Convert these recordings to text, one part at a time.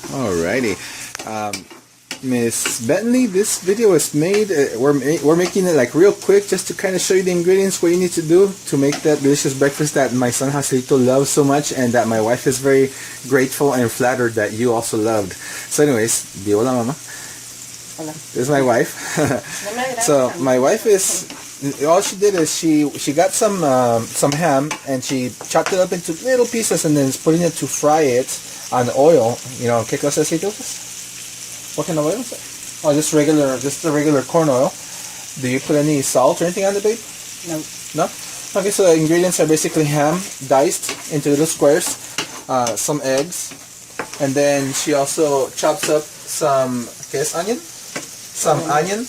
Alrighty. Miss Bentley, this video is made, we're making it like real quick just to kind of show you the ingredients, what you need to do to make that delicious breakfast that my son Jaziel loves so much and that my wife is very grateful and flattered that you also loved. So anyways, di hola mama. Hola. This is my wife. So my wife is, all she did is she got some ham and she chopped it up into little pieces and then is putting it to fry it on oil. You know, ¿qué clase de aceite usas? What kind of oil is it? Oh, just the regular corn oil. Do you put any salt or anything on it, babe? No. No? Okay, so the ingredients are basically ham diced into little squares, some eggs, and then she also chops up some, ¿qué es onion? Some onion.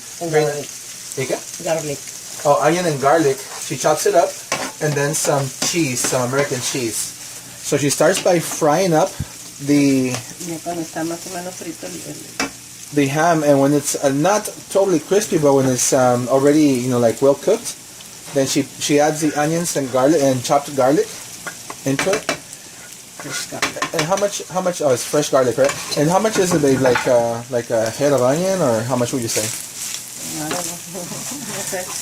Garlic. Oh, onion and garlic. She chops it up, and then some cheese, some American cheese. So she starts by frying up the ham, and when it's not totally crispy, but when it's already, you know, like well cooked, then she adds the onions and garlic and chopped garlic into it. And how much? Oh, it's fresh garlic, right? And how much is it, babe? Like a head of onion, or how much would you say? I don't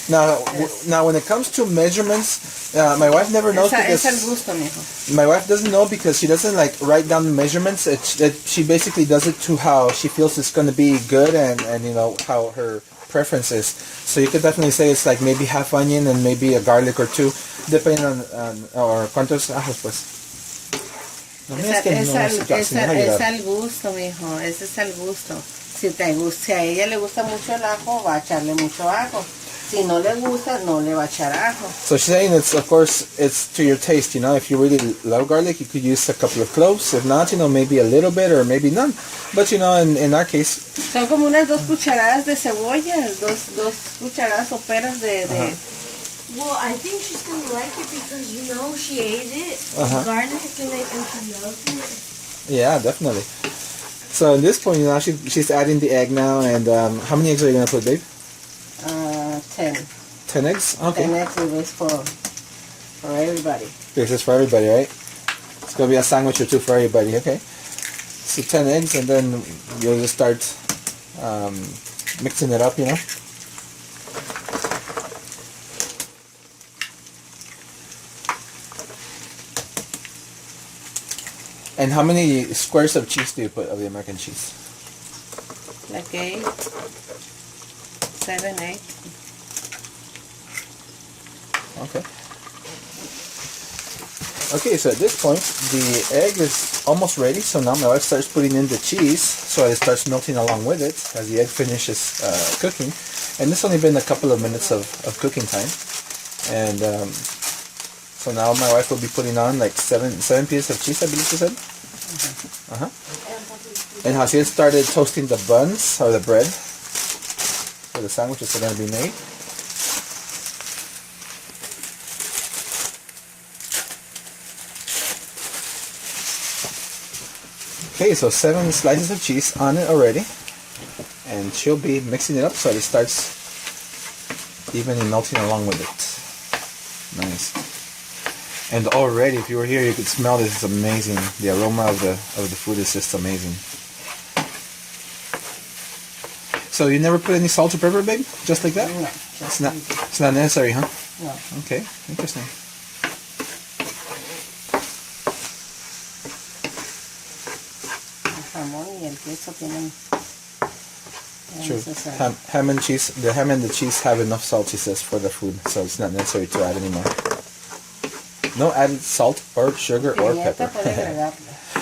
know. Now, when it comes to measurements, my wife never knows because my wife doesn't know because she doesn't like write down the measurements. She basically does it to how she feels it's going to be good and you know how her preference is. So you could definitely say it's like maybe half onion and maybe a garlic or two, depending on or cuántos ajos pues. Es al gusto, mijo. Ese es al gusto. Si a ella le gusta mucho el ajo, va a echarle mucho ajo. Si no le gusta, no le va a echar ajo. So she's saying of course, it's to your taste, you know. If you really love garlic, you could use a couple of cloves. If not, you know, maybe a little bit or maybe none. But, you know, in our case... Son como unas 2 cucharadas de cebolla, dos cucharadas soperas de... Well, I think she's going to like it because, you know, she ate it. Garlic and she loves it. Yeah, definitely. So at this point, you know, she's adding the egg now, and how many eggs are you going to put, babe? 10. 10 eggs? Okay. 10 eggs is for everybody. This is for everybody, right? It's going to be a sandwich or two for everybody, okay? So 10 eggs, and then you'll just start mixing it up, you know? And how many squares of cheese do you put of the American cheese? Like 8, 7, 8. Okay. Okay, so at this point, the egg is almost ready. So now my wife starts putting in the cheese, so it starts melting along with it as the egg finishes cooking. And this only been a couple of minutes of cooking time. And so now my wife will be putting on like seven pieces of cheese, I believe she said. And Jaziel started toasting the buns or the bread for the sandwiches that are going to be made. Okay, so 7 slices of cheese on it already, and she'll be mixing it up so it starts evenly melting along with it. Nice. And already, if you were here, you could smell this. It's amazing. The aroma of the food is just amazing. So you never put any salt or pepper, babe? Just like that? No. It's not necessary, huh? No. Okay, interesting. True. Ham and cheese. The ham and the cheese have enough salt, she says, for the food, so it's not necessary to add any more. No added salt or sugar or pepper.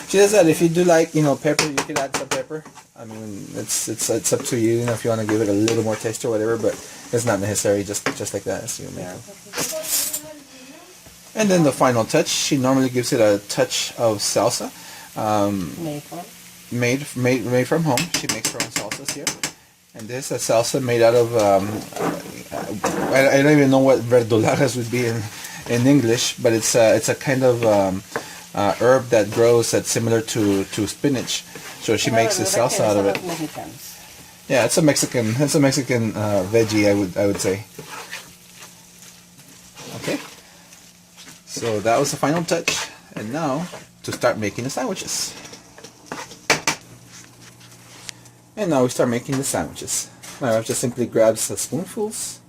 She says that if you do like, you know, pepper, you could add some pepper. I mean, it's up to you, you know, if you want to give it a little more taste or whatever, but it's not necessary, just like that as you make it. And then the final touch, she normally gives it a touch of salsa. Made from home. She makes her own salsas here. And this is a salsa made out of, I don't even know what verdolagas would be in English, but it's a kind of herb that grows that's similar to spinach. So she makes the salsa out of it. Yeah, it's a Mexican veggie, I would say. Okay. So that was the final touch, and now to start making the sandwiches. And now we start making the sandwiches. My wife just simply grabs the spoonfuls,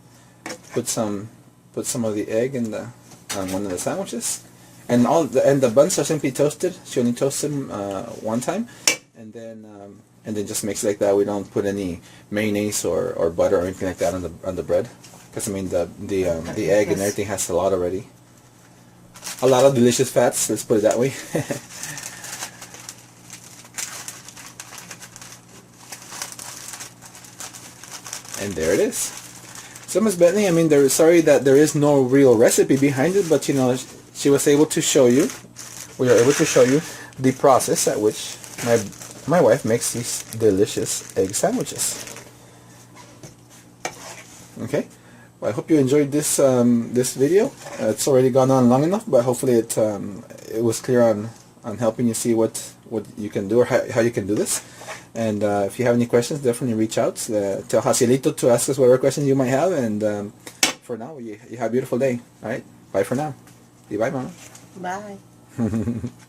put some of the egg in on one of the sandwiches, and the buns are simply toasted. She only toasts them one time, and then just makes it like that. We don't put any mayonnaise or butter or anything like that on the bread, because I mean the egg and everything has a lot already. A lot of delicious fats. Let's put it that way. And there it is. So Miss Bentley, I mean, sorry that there is no real recipe behind it, but you know, she was able to show you. We are able to show you the process at which my wife makes these delicious egg sandwiches. Okay. Well, I hope you enjoyed this this video. It's already gone on long enough, but hopefully it was clear on helping you see what you can do or how you can do this. And if you have any questions, definitely reach out. Tell Jazielito to ask us whatever questions you might have. And for now, you have a beautiful day. All right? Bye for now. Bye, Mama. Bye.